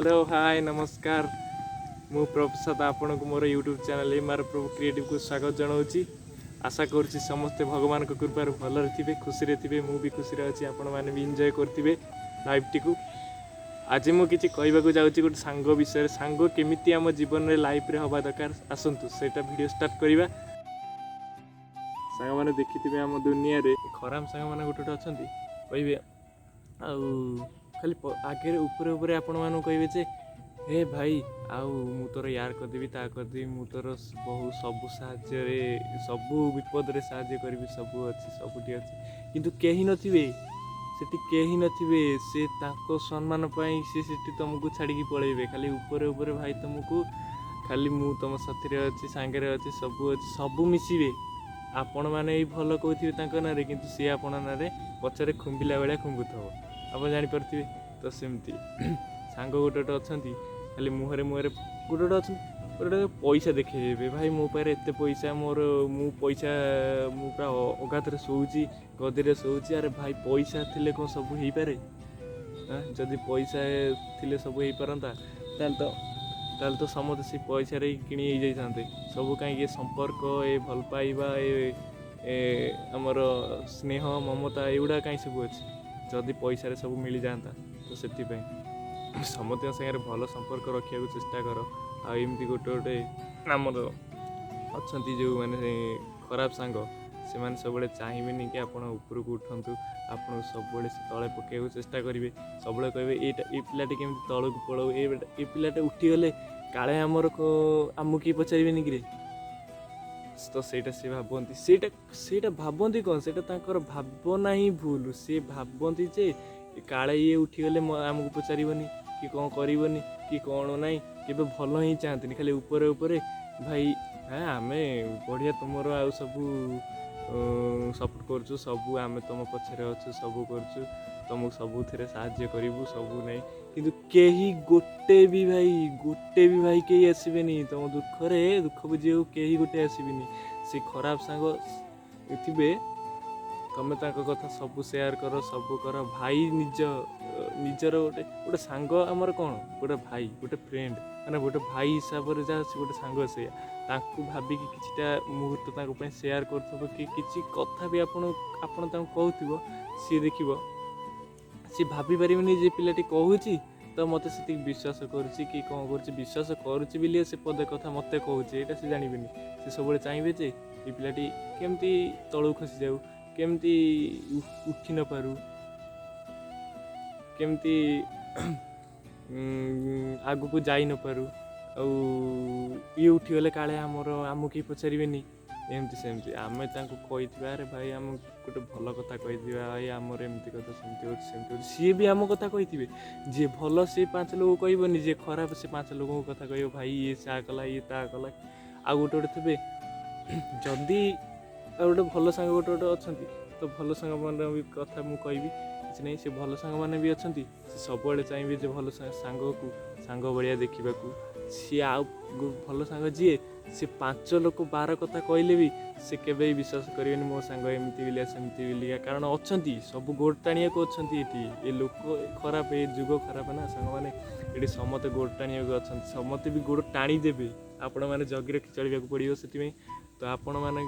Hello hi नमस्कार मु प्रसाद आपण को मोर यूट्यूब चैनल एमआर प्रभु क्रिएटिव को स्वागत जनाऊँगी। आशा करुँची समस्ते भगवान को कृपार भलरे थे खुशी रे थे मुझे खुशी अच्छी आपण मैंने भी एंजॉय करते लाइफ टी को। आज मुझे कहवाक जाऊँगी गोटे सांग विषय सांग केमी आम जीवन में लाइफ रे हवा दरकार आसतु से वीडियो स्टार्ट करवा। सांग मैंने देखी आम दुनिया रे खराब सांग मैंने गोटे अच्छा कहे खाली आगे ऊपर ऊपर आपण मानू कहे जे हे भाई आउ मु तोर यार करदेवी ता करदेवी मु तोर बहु सबू साहाଯ୍ୟରେ सबू विपद रे साहाଯ୍य करी सबू अच्छी सबुठी अच्छी किंतु कहीं नथिबे सेठी कहीं नथिबे से ताको सम्मान पाई से तुमको छाड़ी पळेबे खाली ऊपर ऊपर भाई तुमको खाली मु तुम साथी रे अच्छी सांगे रे अच्छी सबू मिसिबे आपण माने भल कहथिबे तांको नारे किंतु से आपण नारे पछरे खुंबिला बेला खुंबुथबो आप जानी पारथिबे। तो सेमती सांग गोटे गोटे अच्छा खाली मुहरे मुहरे गोटे गोटे अच्छा गोटे पैसा देखे भाई मो पाखे एत पैसा मोर मु पैसा मु पूरा अगाधे शोची गदी शोची अरे भाई पैसा थिले कौन सब हो पारे जदि पैसा थिले सब हो पारंता ताल तो समझ से पैसा रे किणी जाते सब कहीं संपर्क ए भल पाइबा ए आमर स्नेह ममता एगुड़ा कहीं सब अच्छे जदि पैसा रे सब मिल जाता तो से समस्त सागर भल संपर्क रखा चेष्टा कर आमती गोटे गोटे आमर अच्छा जो मैंने खराब सांग से मैंने सब चाहिए कि आप उपरक उठतु आप सब तले पकड़ चेष्टा करेंगे सब कहे ये पिलाटी केमी तलक पड़ो ये पिलाटे उठीगले काले आमर आमको किए पचारे कि तो सेटा से भावती सेटा भावती कौन सेटा भावना ही भूल सी भावती जे काले ये उठीगले आमको पचारनी कि कौन करनी कि कौन ना कि भल ही चाहती खाली ऊपर ऊपर भाई हाँ आम बढ़िया तुम आ सब सपोर्ट करुँ सब आम तुम पछरे अच्छु सब करुँ तुमको सबुथ साहाଯ୍य करूँ सब नहीं किंतु कहीं गोटे भी भाई कहीं आसबेनी तुम दुखरे दुख बुझे कहीं गोटे आसबेनी से खराब सांग थे तमें कथा सब सेयार कर सब कर भाई निजर गोटे गोटे सांग आमर कौन गोटे भाई गोटे फ्रेंड मैंने गोटे भाई हिसाब से जहाँ गोटे सांग से भाविक किछिटा मुहूर्त सेयार कर कि कथा भी आपण कहूब सी देख सी भाभी पारे जे पिलाटी कहूँ तो मत से विश्वास करुच्ची कि कौन कर विश्वास करुच्ची बोली से पदे कथा मत कहूँ यहाँ से जानवेनि से सब चाहिए जे ये पिलाटी केमती तलू खसी जाऊ केमती उठी न पारू केमती आगु को जाई न पारू ये उठीगले काले आमर आमको किए पचारे एमती सेमती आम कही अरे भाई आम गोटे भल कथा कही भाई आमर एमती कथा सेमती सी भी आम कथा कही जी भल सी 5 लोग कहबनी जी खराब से 5 लोगों कथा कह भाई ये सा कला ये ता कला आ गोटे गोटे थे जदि गोटे भल सांग गोटे गोटे अच्छा तो भल सांग मान भी कथा मुझे किसी नहीं से भल सांग मैंने भी अच्छा सब चाहिए जो भल सांग को सांग भाया देखा सी आ भल सांग जी से 5 लोक 12 कथा कहले भी से केवे विश्वास करें मो सांग एमती बिलिया सेमती बिलिया कारण अच्छा सब गोड़ टाणिया को अच्छा ये लोक खराब ये जुग खराब ना सांग मैंने ये समते गोड़ टाणिया को अच्छा समते भी गोड़ टाणी देवे आपण मैंने जगी रखी चलने पड़ो से तो आपण मैंने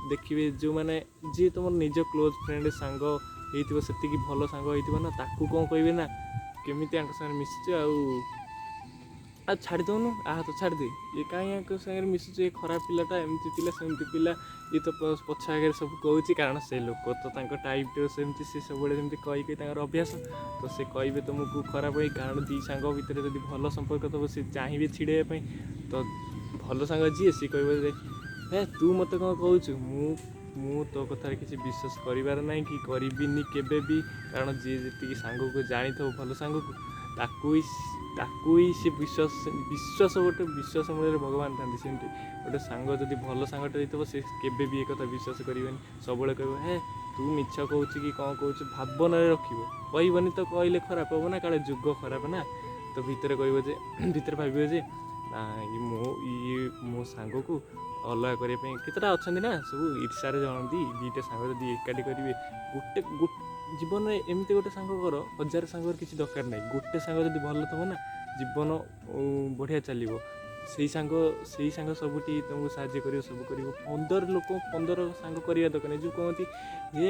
देखिए जो मैंने जी तुम निज क्लोज फ्रेंड सांग हो से भल सांग हो ना ताकू कौन कहे ना केमी सागर मिशुचे आ छाड़ी दौनु आ तो छाड़ दे ये कहीं सागर मिशुचे खराब पिलाटा एमती पिला सेमती पिला ये तो पछ आगे सब कहूँ कारण से लोक तो टाइप सेमती से सब कही अभ्यास तो से कहे तुमको खराब हो कारण दी सांग भितर जब भल संपर्क तब से चाहिए छिड़ाई तो भल सांग जी सी कह हे तू मत कौन कहूँ मु तो कथार किसी विश्वास करिवार नहीं कि करिबिनी केबे भी कारण जी जी सांग को जानी थो भल सांग को ताकू ही से विश्वास गोटे विश्वास मूल्य भगवान था सेमती गोटे सांग जब भल सांगटे हो से केबे भी एक विश्वास करें सब कह हे तू मिछ कहूँ कि कौन कहूँ भावन कहबनी तो कहले खराब हम ना काले जुग खराब ना तो भितर कह भितर भाव जे ना ये मो सांग को अलग करने केतटा अच्छा ना सब ईर्षार जनती 2टा सांग जब एकाठी करेंगे गोटे जीवन में एमती गोटे सांग कर 1000 सांगर किसी दरकार नहीं गोटे सांग जब भल थो ना ଜୀବନ ବଢ଼ିଆ ଚାଲିବ। ସେଇ ସାଙ୍ଗ ସବୁଠି ତୁମକୁ ସାହାଯ୍ୟ କରିବ, ସବୁ କରିବ। 15 ଲୋକ 15 ସାଙ୍ଗ କରିବା ଦରକାର ନାହିଁ। ଯେଉଁ କହନ୍ତି ଯେ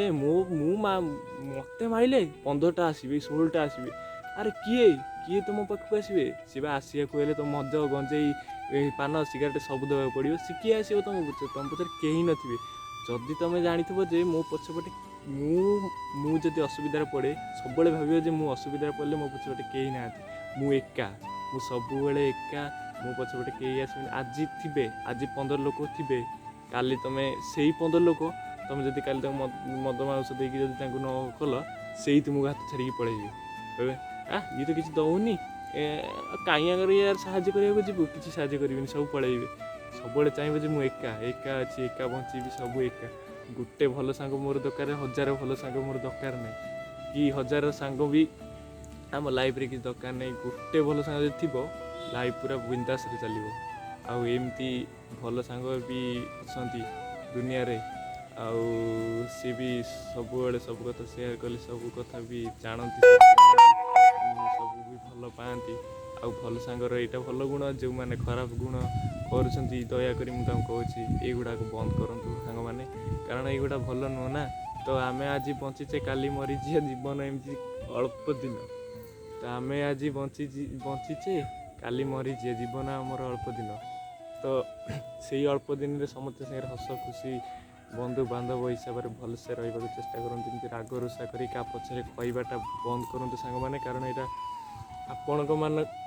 ମୋତେ ମାଇଲେ 15ଟା ଆସିବେ, 16ଟା ଆସିବେ। ଆରେ କିଏ ତୁମ ପାଖକୁ ଆସିବେ? ସିଏ ବା ଆସିବାକୁ ହେଲେ ତ ମଦ ଗଞ୍ଜେଇ ପାନ ସିଗାରେଟ୍ ସବୁ ଦେବାକୁ ପଡ଼ିବ। ସେ କିଏ ଆସିବ ତୁମ ପଛରେ? କେହି ନଥିବେ। ଯଦି ତୁମେ ଜାଣିଥିବ ଯେ ମୋ ପଛପଟେ ମୁଁ ଯଦି ଅସୁବିଧାରେ ପଡ଼େ, ସବୁବେଳେ ଭାବିବ ଯେ ମୁଁ ଅସୁବିଧାରେ ପଡ଼ିଲେ ମୋ ପଛପଟେ କେହି ନାହାନ୍ତି, ମୁଁ ଏକା, ମୁଁ ସବୁବେଳେ ଏକା, ମୋ ପଛପଟେ କେହି ଆସିବେନି। ଆଜି ଥିବେ, ଆଜି 15 ଲୋକ ଥିବେ, କାଲି ତୁମେ ସେଇ 15 ଲୋକ ତୁମେ ଯଦି କାଲି ତାଙ୍କୁ ମଦ ମାଂସ ଦେଇକି ଯଦି ତାଙ୍କୁ ନ କଲ, ସେଇ ତୁମକୁ ହାତ ଛାଡ଼ିକି ପଳେଇଯିବେ। କହିବେ ଇଏ ତ କିଛି ଦେଉନି, କାହିଁ ଆଗରେ ୟାର ସାହାଯ୍ୟ କରିବାକୁ ଯିବୁ? କିଛି ସାହାଯ୍ୟ କରିବେନି, ସବୁ ପଳେଇବେ। ସବୁବେଳେ ଚାହିଁବ ଯେ ମୁଁ ଏକା ଅଛି, ଏକା ବଞ୍ଚିବି, ସବୁ ଏକା। ଗୋଟେ ଭଲ ସାଙ୍ଗ ମୋର ଦରକାର, 1000 ଭଲ ସାଙ୍ଗ ମୋର ଦରକାର ନାହିଁ, କି 1000 ସାଙ୍ଗ ବି ଆମ ଲାଇଫ୍ରେ କିଛି ଦରକାର ନାହିଁ। ଗୋଟେ ଭଲ ସାଙ୍ଗ ଯଦି ଥିବ, ଲାଇଫ୍ ପୁରା ବିନ୍ଦାସରେ ଚାଲିବ। ଆଉ ଏମିତି ଭଲ ସାଙ୍ଗ ବି ଅଛନ୍ତି ଦୁନିଆରେ, ଆଉ ସିଏ ବି ସବୁବେଳେ ସବୁ କଥା ସେୟାର କଲେ, ସବୁ କଥା ବି ଜାଣନ୍ତି, ସବୁ ବି ଭଲ ପାଆନ୍ତି। ଆଉ ଭଲ ସାଙ୍ଗର ଏଇଟା ଭଲ ଗୁଣ, ଯେଉଁମାନେ ଖରାପ ଗୁଣ କରୁଛନ୍ତି, ଦୟାକରି ମୁଁ ତାଙ୍କୁ କହୁଛି ଏଇଗୁଡ଼ାକୁ ବନ୍ଦ କରନ୍ତୁ ସାଙ୍ଗମାନେ, କାରଣ ଏଇଗୁଡ଼ା ଭଲ ନୁହଁ ନା। ତ ଆମେ ଆଜି ବଞ୍ଚିଛେ, କାଲି ମରିଯିବା, ଜୀବନ ଏମିତି ଅଳ୍ପ ଦିନ। ତ ଆମେ ଆଜି ବଞ୍ଚିଛେ, କାଲି ମରିଯିବା, ଜୀବନ ଆମର ଅଳ୍ପ ଦିନ। ତ ସେଇ ଅଳ୍ପ ଦିନରେ ସମସ୍ତେ ସାଙ୍ଗରେ ହସ ଖୁସି, ବନ୍ଧୁବାନ୍ଧବ ହିସାବରେ ଭଲସେ ରହିବାକୁ ଚେଷ୍ଟା କରନ୍ତୁ। ଯେମିତି ରାଗ ରୁଷା କରି କାହା ପଛରେ କହିବାଟା ବନ୍ଦ କରନ୍ତୁ ସାଙ୍ଗମାନେ, କାରଣ ଏଇଟା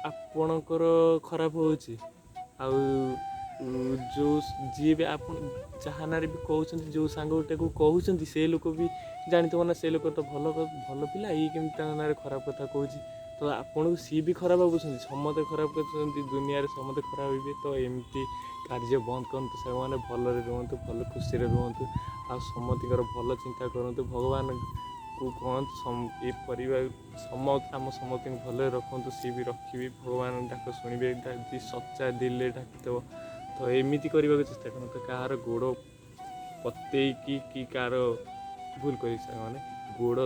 ଆପଣଙ୍କର ଖରାପ ହେଉଛି। ଆଉ ଯିଏ ବି ଆପଣ ଯାହା ନାଁରେ ବି କହୁଛନ୍ତି, ଯେଉଁ ସାଙ୍ଗଟାକୁ କହୁଛନ୍ତି, ସେ ଲୋକ ବି ଜାଣିଥିବ ନା ସେ ଲୋକ ତ ଭଲ ପିଲା, ଇଏ କେମିତି ତାଙ୍କ ନାଁରେ ଖରାପ କଥା କହୁଛି। ତ ଆପଣଙ୍କୁ ସିଏ ବି ଖରାପ ଭାବୁଛନ୍ତି, ସମସ୍ତେ ଖରାପ କରୁଛନ୍ତି, ଦୁନିଆରେ ସମସ୍ତେ ଖରାପ ହେବେ। ତ ଏମିତି କାର୍ଯ୍ୟ ବନ୍ଦ କରନ୍ତୁ ସାଙ୍ଗମାନେ, ଭଲରେ ରୁହନ୍ତୁ, ଭଲ ଖୁସିରେ ରୁହନ୍ତୁ, ଆଉ ସମସ୍ତଙ୍କର ଭଲ ଚିନ୍ତା କରନ୍ତୁ। ଭଗବାନଙ୍କୁ କୁହନ୍ତୁ ଏ ପରିବାର ଆମ ସମସ୍ତଙ୍କୁ ଭଲରେ ରଖନ୍ତୁ, ସିଏ ବି ରଖିବି, ଭଗବାନ ଡାକ ଶୁଣିବେ ଯଦି ସଚ୍ଚା ଦିଲରେ ଡାକିଥିବ। ତ ଏମିତି କରିବାକୁ ଚେଷ୍ଟା କରନ୍ତୁ, କାହାର ଗୋଡ଼ ପତେଇକି କି କାହାର ଭୁଲ କରି ସାଙ୍ଗମାନେ ଗୋଡ଼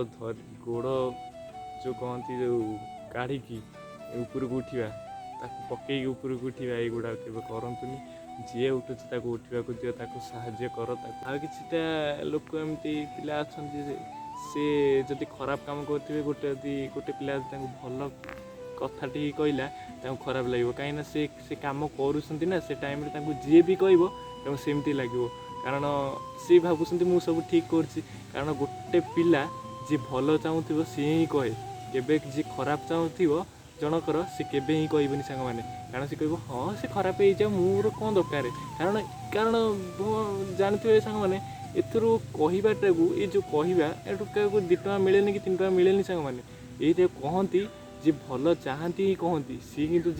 ଯେଉଁ କହନ୍ତି, ଯେଉଁ କାଢ଼ିକି ଉପରକୁ ଉଠିବା, ତାକୁ ପକେଇକି ଉପରକୁ ଉଠିବା, ଏଇଗୁଡ଼ା କେବେ କରନ୍ତୁନି। ଯିଏ ଉଠୁଛି ତାକୁ ଉଠିବାକୁ ଦିଅ, ତାକୁ ସାହାଯ୍ୟ କର। ଆଉ କିଛିଟା ଲୋକ ଏମିତି ପିଲା ଅଛନ୍ତି ଯେ ସେ ଯଦି ଖରାପ କାମ କରୁଥିବେ, ଗୋଟେ ପିଲା ଯଦି ତାଙ୍କୁ ଭଲ କଥାଟି କହିଲା, ତାଙ୍କୁ ଖରାପ ଲାଗିବ। କାହିଁକିନା ସେ କାମ କରୁଛନ୍ତି ନା, ସେ ଟାଇମ୍ରେ ତାଙ୍କୁ ଯିଏ ବି କହିବ ତାଙ୍କୁ ସେମିତି ଲାଗିବ, କାରଣ ସେ ଭାବୁଛନ୍ତି ମୁଁ ସବୁ ଠିକ୍ କରୁଛି। କାରଣ ଗୋଟେ ପିଲା ଯିଏ ଭଲ ଚାହୁଁଥିବ ସିଏ ହିଁ କହେ, କେବେ ଯିଏ ଖରାପ ଚାହୁଁଥିବ ଜଣଙ୍କର ସେ କେବେ ହିଁ କହିବନି ସାଙ୍ଗମାନେ। କାରଣ ସେ କହିବ ହଁ ସେ ଖରାପ ହେଇଯାଉ, ମୋର କ'ଣ ଦରକାର। କାରଣ ଜାଣିଥିବେ ସାଙ୍ଗମାନେ, ଏଥିରୁ କହିବାଟାକୁ, ଏ ଯେଉଁ କହିବା, ଏଠୁ କାହାକୁ 2 ଟଙ୍କା ମିଳେନି କି 3 ଟଙ୍କା ମିଳେନି ସାଙ୍ଗମାନେ। ଏଇଟା କହନ୍ତି ଯିଏ ଭଲ ଚାହାନ୍ତି ହିଁ କହନ୍ତି। ସିଏ କିନ୍ତୁ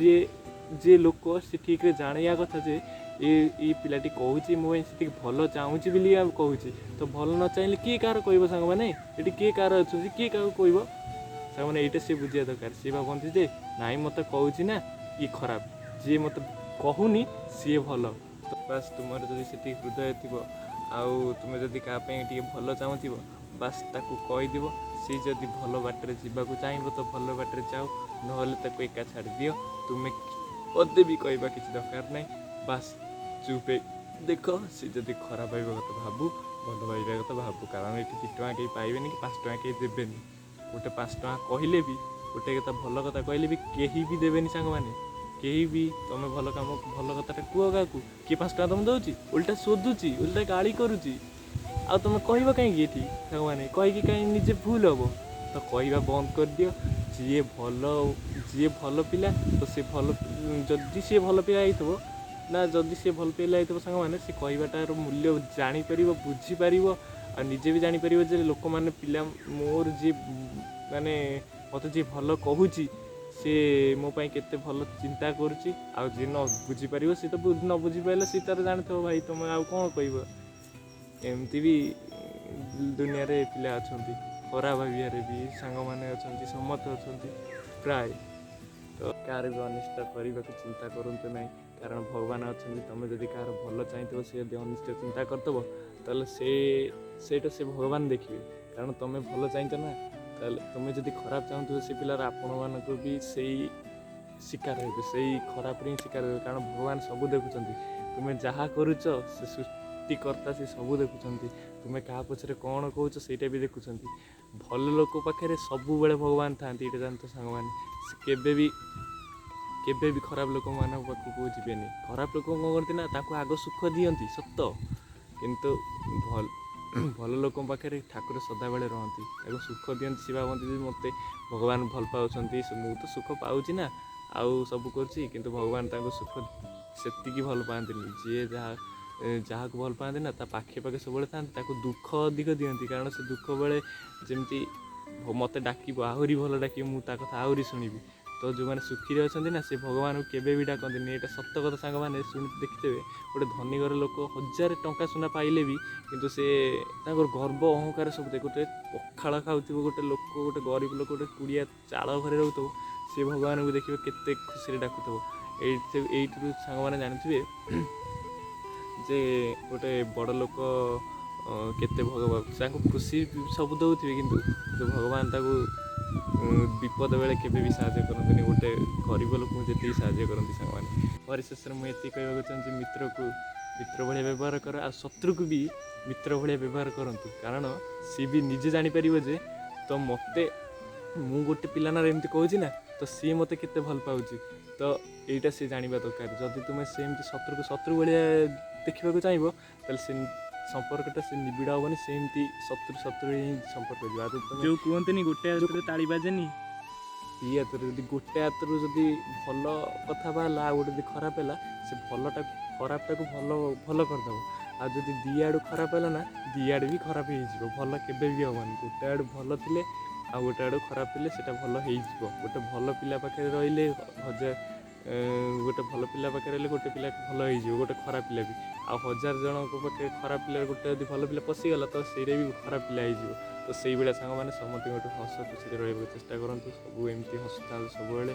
ଯିଏ ଲୋକ, ସେ ଠିକ୍ରେ ଜାଣିବା କଥା ଯେ ଏଇ ପିଲାଟି କହୁଛି ମୋ ପାଇଁ ସେତିକି ଭଲ ଚାହୁଁଛି ବୋଲି ଆଉ କହୁଛି। ତ ଭଲ ନ ଚାହିଁଲେ କିଏ କାହାର କହିବ ସାଙ୍ଗମାନେ? ଏଠି କିଏ କାହାର ଅଛନ୍ତି, କିଏ କାହାକୁ କହିବ ସାଙ୍ଗମାନେ? ଏଇଟା ସିଏ ବୁଝିବା ଦରକାର। ସିଏ ଭାବନ୍ତି ଯେ ନାଇଁ ମୋତେ କହୁଛି ନା, ଇଏ ଖରାପ, ଯିଏ ମୋତେ କହୁନି ସିଏ ଭଲ। ତ ବାସ୍ ତୁମର ଯଦି ସେତିକି ହୃଦୟ ଥିବ, ଆଉ ତୁମେ ଯଦି କାହା ପାଇଁ ଟିକେ ଭଲ ଚାହୁଁଥିବ, ବାସ୍ ତାକୁ କହିଦିଅ। ସିଏ ଯଦି ଭଲ ବାଟରେ ଯିବାକୁ ଚାହିଁବ ତ ଭଲ ବାଟରେ ଯାଉ, ନହେଲେ ତାକୁ ଏକା ଛାଡ଼ିଦିଅ। ତୁମେ ପଦେ ବି କହିବା କିଛି ଦରକାର ନାହିଁ, ବାସ୍ ଚୁପ୍ ଦେଖ। ସେ ଯଦି ଖରାପ ଭାବିବା କଥା ଭାବୁ, ଭଲ ଭାବିବା କଥା ଭାବୁ, କାରଣ ଏଠି 2 ଟଙ୍କା କେହି ପାଇବେନି କି 5 ଟଙ୍କା କେହି ଦେବେନି। ଗୋଟେ 5 ଟଙ୍କା କହିଲେ ବି, ଗୋଟେ କଥା ଭଲ କଥା କହିଲେ ବି କେହି ବି ଦେବେନି ସାଙ୍ଗମାନେ, କେହି ବି। ତୁମେ ଭଲ କଥାଟା କୁହ କାହାକୁ, କିଏ 5 ଟଙ୍କା ତୁମକୁ ଦେଉଛି? ଓଲଟା ଶୋଧୁଛି, ଓଲଟା ଗାଳି କରୁଛି, ଆଉ ତୁମେ କହିବ କାହିଁକି ଏଠି ସାଙ୍ଗମାନେ? କହିକି କାହିଁକି ନିଜେ ଭୁଲ ହେବ? ତ କହିବା ବନ୍ଦ କରିଦିଅ। ଯିଏ ଭଲ ପିଲା, ତ ଯଦି ସିଏ ଭଲ ପିଲା ହେଇଥିବ ନା, ଯଦି ସିଏ ଭଲ ପିଲା ହେଇଥିବ ସାଙ୍ଗମାନେ, ସେ କହିବାଟାର ମୂଲ୍ୟ ଜାଣିପାରିବ, ବୁଝିପାରିବ, ଆଉ ନିଜେ ବି ଜାଣିପାରିବ ଯେ ଲୋକମାନେ ମୋର ମୋତେ ଯିଏ ଭଲ କହୁଛି, ସେ ମୋ ପାଇଁ କେତେ ଭଲ ଚିନ୍ତା କରୁଛି। ଆଉ ଯିଏ ନ ବୁଝିପାରିବ, ସିଏ ତ ନ ବୁଝିପାରିଲେ ସିଏ ତାର ଜାଣିଥିବ ଭାଇ, ତୁମେ ଆଉ କ'ଣ କହିବ? ଏମିତି ବି ଦୁନିଆରେ ପିଲା ଅଛନ୍ତି, ଖରାପ ଭାବିବାରେ ବି ସାଙ୍ଗମାନେ ଅଛନ୍ତି, ସମସ୍ତେ ଅଛନ୍ତି ପ୍ରାୟ। ତ କାହାର ବି ଅନିଷ୍ଟ କରିବାକୁ ଚିନ୍ତା କରନ୍ତୁ ନାହିଁ, କାରଣ ଭଗବାନ ଅଛନ୍ତି। ତୁମେ ଯଦି କାହାର ଭଲ ଚାହିଁଥିବ, ସେ ଯଦି ଅନିଷ୍ଟ ଚିନ୍ତା କରିଦେବ, ତାହେଲେ ସେଇଟା ସେ ଭଗବାନ ଦେଖିବେ। କାରଣ ତୁମେ ଭଲ ଚାହିଁଛ ନା, ତାହେଲେ ତୁମେ ଯଦି ଖରାପ ଚାହୁଁଥିବ ସେ ପିଲାର, ଆପଣମାନଙ୍କୁ ବି ସେଇ ଶିକାର ହେବେ, ସେଇ ଖରାପରେ ହିଁ ଶିକାର ହେବେ। କାରଣ ଭଗବାନ ସବୁ ଦେଖୁଛନ୍ତି, ତୁମେ ଯାହା କରୁଛ ସେ ସୃଷ୍ଟିକର୍ତ୍ତା ସେ ସବୁ ଦେଖୁଛନ୍ତି। ତୁମେ କାହା ପଛରେ କ'ଣ କହୁଛ ସେଇଟା ବି ଦେଖୁଛନ୍ତି। ଭଲ ଲୋକ ପାଖରେ ସବୁବେଳେ ଭଗବାନ ଥାଆନ୍ତି, ଏଇଟା ଜାଣିଛ ସାଙ୍ଗମାନେ। ସେ କେବେ ବି ଖରାପ ଲୋକମାନଙ୍କ ପାଖକୁ ଯିବେନି। ଖରାପ ଲୋକ କ'ଣ କରନ୍ତି ନା ତାଙ୍କୁ ଆଗ ସୁଖ ଦିଅନ୍ତି ସତ, କିନ୍ତୁ ଭଲ ଲୋକଙ୍କ ପାଖରେ ଠାକୁର ସଦାବେଳେ ରହନ୍ତି, ତାକୁ ସୁଖ ଦିଅନ୍ତି। ସେ ଭାବନ୍ତି ଯେ ମୋତେ ଭଗବାନ ଭଲ ପାଉଛନ୍ତି, ମୁଁ ତ ସୁଖ ପାଉଛି ନା ଆଉ ସବୁ କରୁଛି, କିନ୍ତୁ ଭଗବାନ ତାଙ୍କୁ ସୁଖ ସେତିକି ଭଲ ପାଆନ୍ତିନି। ଯିଏ ଯାହାକୁ ଭଲ ପାଆନ୍ତି ନା ତା ପାଖେ ସବୁବେଳେ ଥାନ୍ତି, ତାକୁ ଦୁଃଖ ଅଧିକ ଦିଅନ୍ତି। କାରଣ ସେ ଦୁଃଖ ବେଳେ ଯେମିତି ମୋତେ ଡାକିବ, ଆହୁରି ଭଲ ଡାକିବ, ମୁଁ ତା କଥା ଆହୁରି ଶୁଣିବି। ତ ଯେଉଁମାନେ ସୁଖୀରେ ଅଛନ୍ତି ନା ସେ ଭଗବାନଙ୍କୁ କେବେ ବି ଡାକନ୍ତିନି। ଏଇଟା ସତ କଥା ସାଙ୍ଗମାନେ, ଦେଖିଥିବେ ଗୋଟେ ଧନୀ ଘର ଲୋକ 1000 ଟଙ୍କା ସୁନା ପାଇଲେ ବି କିନ୍ତୁ ସେ ତାଙ୍କର ଗର୍ବ ଅହଙ୍କାର ସବୁ ଗୋଟେ ପଖାଳ ଖାଉଥିବ ଗୋଟେ ଲୋକ, ଗୋଟେ ଗରିବ ଲୋକ ଗୋଟେ କୁଡ଼ିଆ ଚାଳ ଘରେ ରହୁଥିବ, ସେ ଭଗବାନଙ୍କୁ ଦେଖିବ କେତେ ଖୁସିରେ ଡାକୁଥିବ। ଏଇଥିରୁ ସାଙ୍ଗମାନେ ଜାଣିଥିବେ ଯେ ଗୋଟେ ବଡ଼ ଲୋକ କେତେ ତାଙ୍କୁ ଖୁସି ସବୁ ଦେଉଥିବେ, କିନ୍ତୁ ଭଗବାନ ତାକୁ ବିପଦ ବେଳେ କେବେ ବି ସାହାଯ୍ୟ କରନ୍ତିନି, ଗୋଟେ ଗରିବ ଲୋକଙ୍କୁ ଯେତିକି ସାହାଯ୍ୟ କରନ୍ତି ସାଙ୍ଗମାନେ। ପରିଶେଷରେ ମୁଁ ଏତିକି କହିବାକୁ ଚାହୁଁଛି, ମିତ୍ରକୁ ମିତ୍ର ଭଳିଆ ବ୍ୟବହାର କର, ଆଉ ଶତ୍ରୁକୁ ବି ମିତ୍ର ଭଳିଆ ବ୍ୟବହାର କରନ୍ତୁ। କାରଣ ସିଏ ବି ନିଜେ ଜାଣିପାରିବ ଯେ ତ ମୁଁ ଗୋଟେ ପିଲା ନା ଏମିତି କହୁଛି ନା, ତ ସିଏ ମୋତେ କେତେ ଭଲ ପାଉଛି। ତ ଏଇଟା ସିଏ ଜାଣିବା ଦରକାର। ଯଦି ତୁମେ ସେମିତି ଶତ୍ରୁକୁ ଶତ୍ରୁ ଭଳିଆ ଦେଖିବାକୁ ଚାହିଁବ, ତାହେଲେ ସେ ସମ୍ପର୍କଟା ସେ ନିବିଡ଼ ହେବନି, ସେମିତି ଶତ୍ରୁ ହିଁ ସମ୍ପର୍କ ଯିବ। ଆଉ ତମେ ଯେଉଁ କୁହନ୍ତିନି ଗୋଟେ ହାତରେ ତାଳି ବାଜେନି, ଦି ହାତରୁ ଯଦି ଗୋଟେ ହାତରୁ ଯଦି ଭଲ କଥା ବାହାରିଲା, ଆଉ ଗୋଟେ ଯଦି ଖରାପ ହେଲା, ସେ ଖରାପଟାକୁ ଭଲ କରିଦେବ। ଆଉ ଯଦି ଦି ଆଡ଼ୁ ଖରାପ ହେଲା ନା, ଦି ଆଡ଼ୁ ବି ଖରାପ ହେଇଯିବ, ଭଲ କେବେ ବି ହେବନି। ଗୋଟେ ଆଡ଼ୁ ଭଲ ଥିଲେ ଆଉ ଗୋଟେ ଆଡ଼ୁ ଖରାପ ଥିଲେ ସେଇଟା ଭଲ ହେଇଯିବ। ଗୋଟେ ଭଲ ପିଲା ପାଖରେ ରହିଲେ ଗୋଟେ ପିଲା ଭଲ ହେଇଯିବ, ଗୋଟେ ଖରାପ ପିଲା ବି। ଆଉ 1000 ଜଣଙ୍କ ପାଖରେ ଖରାପ ପିଲା ଗୋଟେ ଯଦି ଭଲ ପିଲା ପଶିଗଲା, ତ ସେଇଟା ବି ଖରାପ ପିଲା ହେଇଯିବ। ତ ସେଇଭଳିଆ ସାଙ୍ଗମାନେ ସମସ୍ତଙ୍କଠୁ ହସ ଖୁସିରେ ରହିବାକୁ ଚେଷ୍ଟା କରନ୍ତୁ। ସବୁ ଏମିତି ହସୁଥାନ୍ତୁ ସବୁବେଳେ,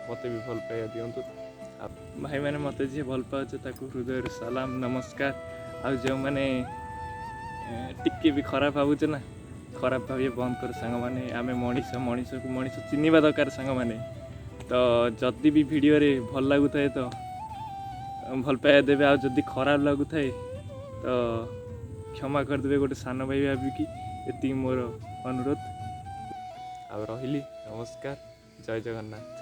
ମୋତେ ବି ଭଲ ପାଇବା ଦିଅନ୍ତୁ। ଆଉ ଭାଇମାନେ ମୋତେ ଯିଏ ଭଲ ପାଉଛି ତାକୁ ହୃଦୟରୁ ସଲାମ ନମସ୍କାର। ଆଉ ଯେଉଁମାନେ ଟିକେ ବି ଖରାପ ଭାବୁଛ ନା, ଖରାପ ଭାବିବା ବନ୍ଦ କର ସାଙ୍ଗମାନେ। ଆମେ ମଣିଷକୁ ମଣିଷ ଚିହ୍ନିବା ଦରକାର ସାଙ୍ଗମାନେ। ତ ଯଦି ବି ଭିଡ଼ିଓରେ ଭଲ ଲାଗୁଥାଏ ତ ଭଲ ପାଇବା ଦେବେ, ଆଉ ଯଦି ଖରାପ ଲାଗୁଥାଏ ତ କ୍ଷମା କରିଦେବେ ଗୋଟେ ସାନ ଭାଇ ଭାବିକି। ଏତିକି ମୋର ଅନୁରୋଧ। ଆଉ ରହିଲି, ନମସ୍କାର, ଜୟ ଜଗନ୍ନାଥ।